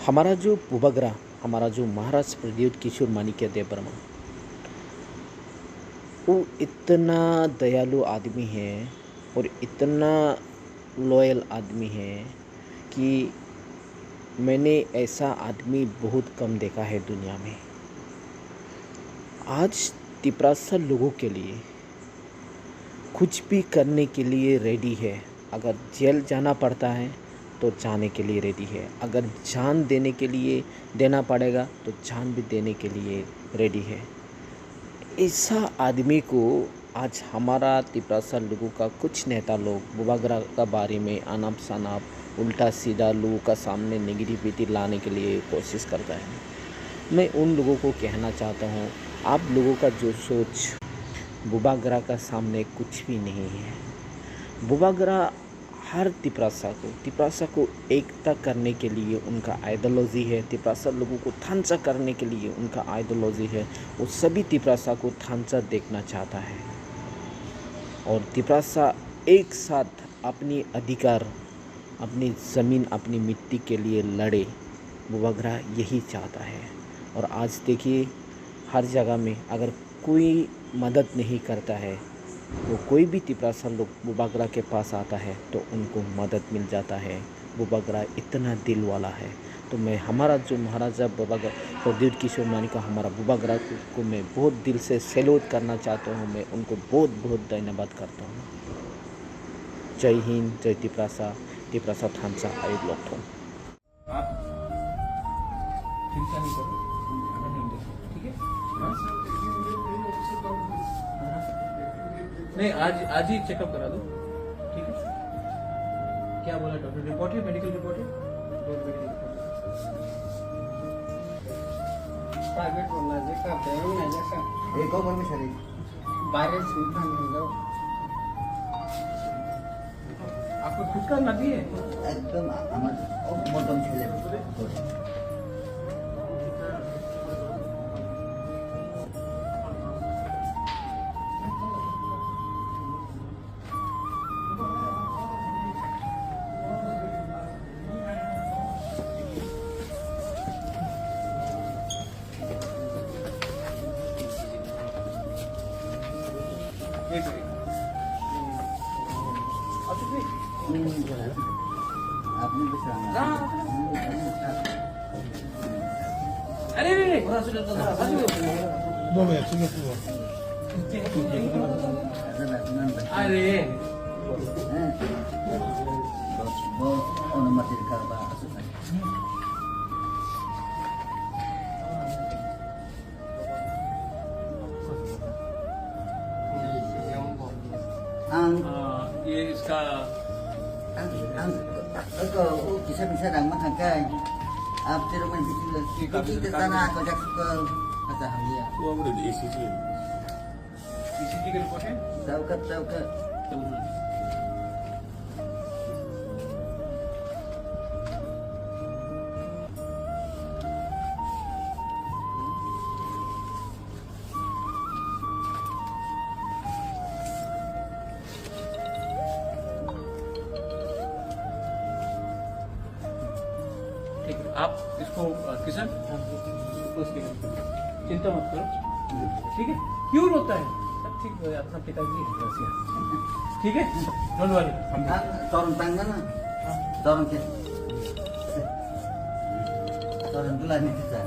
हमारा जो पूर्वग्रह, हमारा जो महाराज प्रद्युत किशोर माणिक्य देव बर्मा, वो इतना दयालु आदमी है और इतना लॉयल आदमी है कि मैंने ऐसा आदमी बहुत कम देखा है दुनिया में। आज तिपरासा लोगों के लिए कुछ भी करने के लिए रेडी है। अगर जेल जाना पड़ता है तो जाने के लिए रेडी है। अगर जान देने के लिए देना पड़ेगा तो जान भी देने के लिए रेडी है। ऐसा आदमी को आज हमारा तिपरासा लोगों का कुछ नेता लोग पूर्वग्रह का बारे में अनाप शनाप उल्टा सीधा लोगों का सामने नेगेटिविटी लाने के लिए कोशिश करता है। मैं उन लोगों को कहना चाहता हूँ, आप लोगों का जो सोच पूर्वग्रह का सामने कुछ भी नहीं है। पूर्वग्रह हर तिपरासा को एकता करने के लिए उनका आइडियोलॉजी है। तिपरासा लोगों को थांचा करने के लिए उनका आइडियोलॉजी है। वो सभी तिपरासा को थांचा देखना चाहता है और तिपरासा एक साथ अपनी अधिकार, अपनी ज़मीन, अपनी मिट्टी के लिए लड़े। पूर्वग्रह यही चाहता है। और आज देखिए हर जगह में अगर कोई मदद नहीं करता है, वो कोई भी तिपरासा लोग पूर्वग्रह के पास आता है तो उनको मदद मिल जाता है। पूर्वग्रह इतना दिल वाला है। तो मैं हमारा जो महाराजा प्रद्युत किशोर माणिक्य, हमारा पूर्वग्रह को मैं बहुत दिल से सैल्यूट करना चाहता हूँ। मैं उनको बहुत बहुत धन्यवाद करता हूँ। जय हिंद, जय तिपरासा, तिपरासा थांचा आयोग लोग। आप चिंता नहीं करो, ठीक है? नहीं, आज ही चेकअप करा दो, ठीक है? क्या बोला डॉक्टर? रिपोर्ट है, मेडिकल रिपोर्ट है? प्राइवेट बोलना है, करते हैं मैं जैसा एक और में शरीर बाहर सूट नहीं दो। आपको खुद का नदी है? एकदम हमारे मोटम छेले आपने भी अरे अरे वो अनुमति करवा ये इसका वो bisa đang mất hàng cái आप तेरे में किसी तना को जब को अच्छा हम ये वो उधर ECG का रिपोर्ट है? तब का ठीक है, आप इसको किशन चिंता मत करो, ठीक है? क्यों रोता है? सब ठीक हो जाए, अपना पिताजी है, ठीक है? Don't worry, turun tangan turun ke turun dulu nih kita